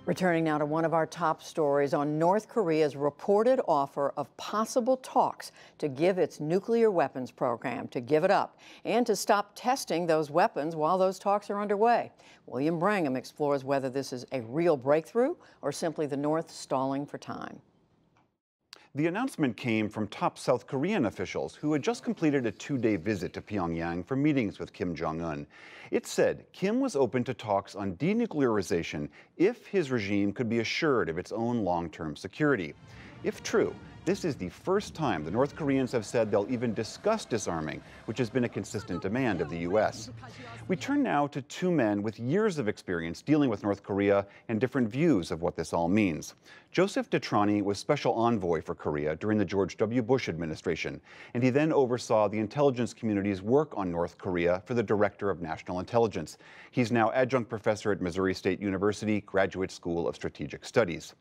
Returning now to one of our top stories on North Korea's reported offer of possible talks to give its nuclear weapons program, to give it up, and to stop testing those weapons while those talks are underway. William Brangham explores whether this is a real breakthrough or simply the North stalling for time. The announcement came from top South Korean officials who had just completed a two-day visit to Pyongyang for meetings with Kim Jong-un. It said Kim was open to talks on denuclearization if his regime could be assured of its own long-term security. If true, this is the first time the North Koreans have said they'll even discuss disarming, which has been a consistent demand of the U.S. We turn now to two men with years of experience dealing with North Korea and different views of what this all means. Joseph DeTrani was special envoy for Korea during the George W. Bush administration, and he then oversaw the intelligence community's work on North Korea for the Director of National Intelligence. He's now adjunct professor at Missouri State University Graduate School of Strategic Studies.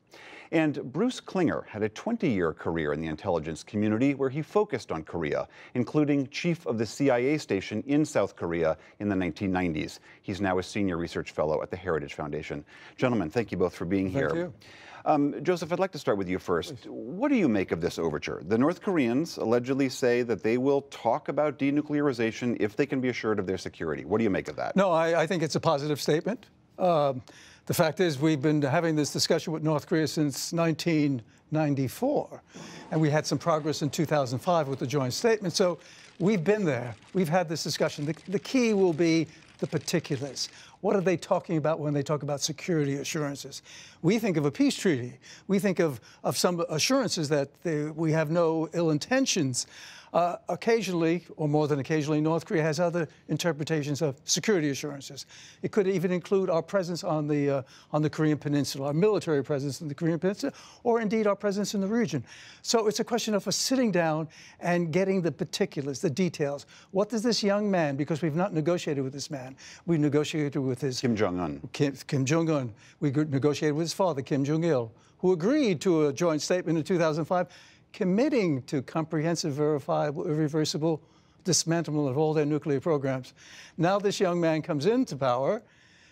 And Bruce Klinger had a 20-year career in the intelligence community where he focused on Korea, including chief of the CIA station in South Korea in the 1990s. He's now a senior research fellow at the Heritage Foundation. Gentlemen, thank you both for being here. Thank you. Joseph, I'd like to start with you first. Please. What do you make of this overture? The North Koreans allegedly say that they will talk about denuclearization if they can be assured of their security. What do you make of that? No, I think it's a positive statement. The fact is we've been having this discussion with North Korea since 1994, and we had some progress in 2005 with the joint statement. So we've been there. We've had this discussion. The key will be the particulars. What are they talking about when they talk about security assurances? We think of a peace treaty. We think of some assurances that we have no ill intentions. Occasionally, or more than occasionally, North Korea has other interpretations of security assurances. It could even include our presence on the Korean Peninsula, our military presence in the Korean Peninsula, or indeed our presence in the region. So it's a question of us sitting down and getting the particulars, the details. What does this young man, because we've not negotiated with this man, we negotiated with his... Kim Jong-un. Kim Jong-un. We negotiated with his father, Kim Jong-il, who agreed to a joint statement in 2005, committing to comprehensive, verifiable, irreversible dismantlement of all their nuclear programs. Now this young man comes into power,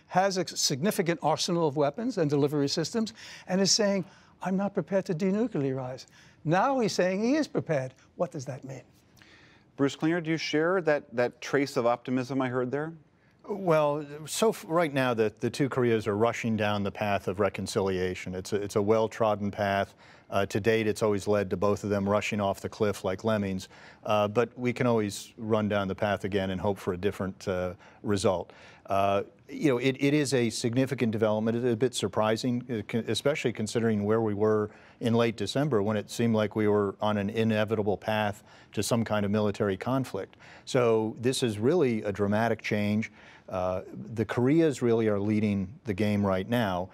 has a significant arsenal of weapons and delivery systems, and is saying, I'm not prepared to denuclearize. Now he's saying he is prepared. What does that mean? Bruce Klinger, do you share that trace of optimism I heard there? Well, right now the two Koreas are rushing down the path of reconciliation. It's a well-trodden path. To date, it's always led to both of them rushing off the cliff like lemmings. But we can always run down the path again and hope for a different result. You know, it is a significant development. It's a bit surprising, especially considering where we were in late December when it seemed like we were on an inevitable path to some kind of military conflict. So this is really a dramatic change. The Koreas really are leading the game right now.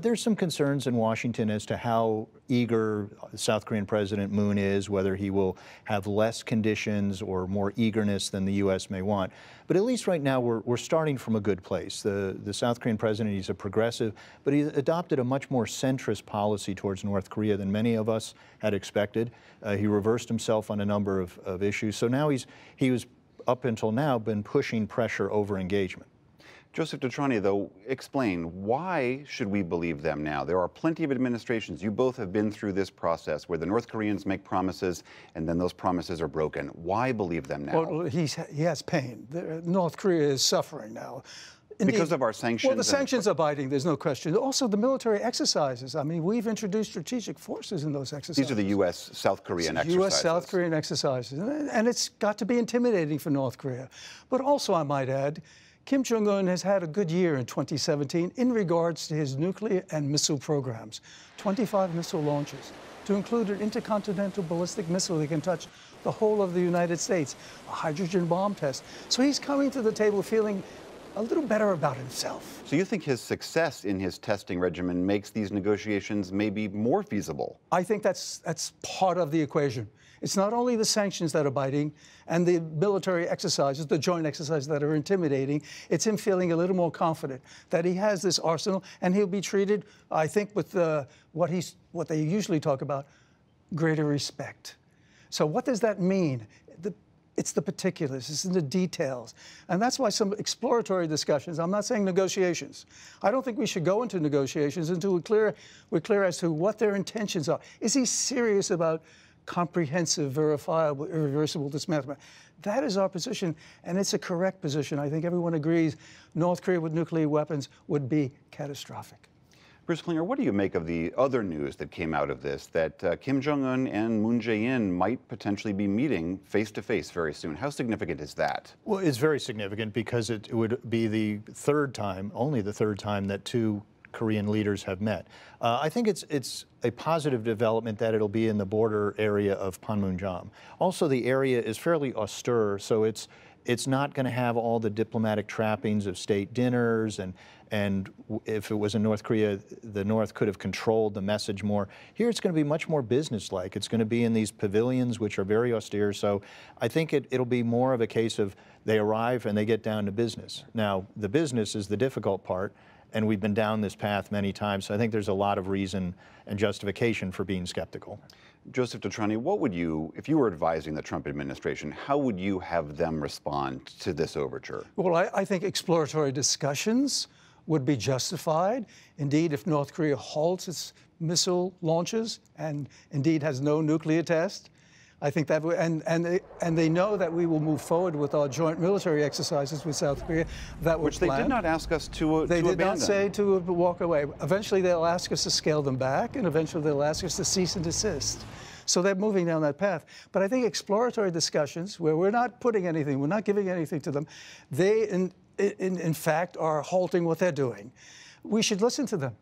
There's some concerns in Washington as to how eager South Korean President Moon is, whether he will have less conditions or more eagerness than the U.S. may want. But at least right now, we're starting from a good place. The South Korean president, he's a progressive, but he's adopted a much more centrist policy towards North Korea than many of us had expected. He reversed himself on a number of issues. So now he was, up until now, been pushing pressure over engagement. Joseph DeTrani, though, explain, why should we believe them now? There are plenty of administrations. You both have been through this process where the North Koreans make promises and then those promises are broken. Why believe them now? Well, he has pain. North Korea is suffering now. Indeed, because of our sanctions? Well, the sanctions are biting, there's no question. Also, the military exercises. I mean, we've introduced strategic forces in those exercises. These are the U.S.-South Korean exercises. U.S.-South Korean exercises. And it's got to be intimidating for North Korea. But also, I might add, Kim Jong-un has had a good year in 2017 in regards to his nuclear and missile programs. 25 missile launches, to include an intercontinental ballistic missile that can touch the whole of the United States, a hydrogen bomb test. So he's coming to the table feeling a little better about himself. So you think his success in his testing regimen makes these negotiations maybe more feasible? I think that's part of the equation. It's not only the sanctions that are biting and the military exercises, the joint exercises that are intimidating. It's him feeling a little more confident that he has this arsenal and he'll be treated, I think, with what they usually talk about, greater respect. So what does that mean? It's the particulars, it's in the details. And that's why some exploratory discussions, I'm not saying negotiations. I don't think we should go into negotiations until we're clear as to what their intentions are. Is he serious about comprehensive, verifiable, irreversible dismantlement? That is our position, and it's a correct position. I think everyone agrees North Korea with nuclear weapons would be catastrophic. Bruce Klinger, what do you make of the other news that came out of this, that Kim Jong-un and Moon Jae-in might potentially be meeting face-to-face very soon? How significant is that? Well, it's very significant because it would be the third time, only the third time, that two Korean leaders have met. I think it's a positive development that it'll be in the border area of Panmunjom. Also, the area is fairly austere, so it's not going to have all the diplomatic trappings of state dinners, and if it was in North Korea, the North could have controlled the message more. Here it's going to be much more businesslike. It's going to be in these pavilions, which are very austere, so I think it'll be more of a case of they arrive and they get down to business. Now, the business is the difficult part, and we've been down this path many times, so I think there's a lot of reason and justification for being skeptical. Joseph DeTrani, what would you, if you were advising the Trump administration, how would you have them respond to this overture? Well, I think exploratory discussions would be justified. Indeed, if North Korea halts its missile launches and indeed has no nuclear test, I think that would, and they know that we will move forward with our joint military exercises with South Korea. That Which they did not ask us to abandon. They did not say to walk away. Eventually, they'll ask us to scale them back, and eventually they'll ask us to cease and desist. So they're moving down that path. But I think exploratory discussions, where we're not putting anything, we're not giving anything to them, they in fact are halting what they're doing. We should listen to them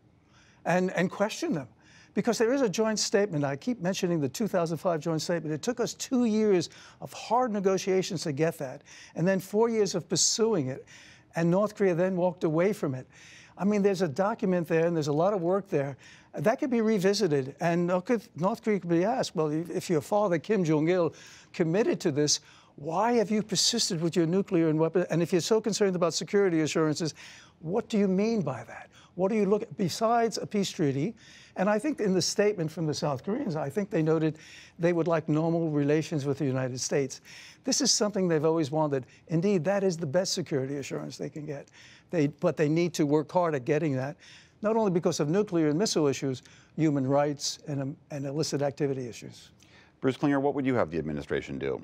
and question them. Because there is a joint statement. I keep mentioning the 2005 joint statement. It took us 2 years of hard negotiations to get that, and then 4 years of pursuing it. And North Korea then walked away from it. I mean, there's a document there, and there's a lot of work there. That could be revisited, and North Korea could be asked, well, if your father, Kim Jong-il, committed to this, why have you persisted with your nuclear and weapon? And if you're so concerned about security assurances, what do you mean by that? What do you look at besides a peace treaty? And I think in the statement from the South Koreans, I think they noted they would like normal relations with the United States. This is something they've always wanted. Indeed, that is the best security assurance they can get. But they need to work hard at getting that, not only because of nuclear and missile issues, human rights and illicit activity issues. Bruce Klinger, what would you have the administration do?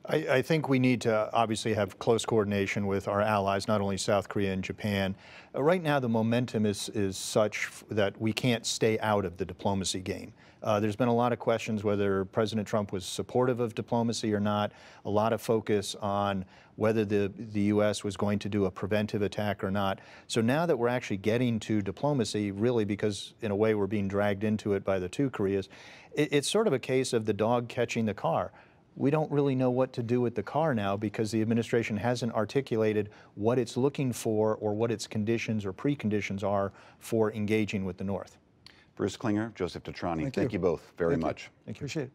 I think we need to obviously have close coordination with our allies, not only South Korea and Japan. Right now, the momentum is such that we can't stay out of the diplomacy game. There's been a lot of questions whether President Trump was supportive of diplomacy or not, a lot of focus on whether the U.S. was going to do a preventive attack or not. So now that we're actually getting to diplomacy, really because in a way we're being dragged into it by the two Koreas, it's sort of a case of the dog catching the car. We don't really know what to do with the car now because the administration hasn't articulated what it's looking for or what its conditions or preconditions are for engaging with the North. Bruce Klinger, Joseph DeTrani, thank you both very much. Thank you. Appreciate it.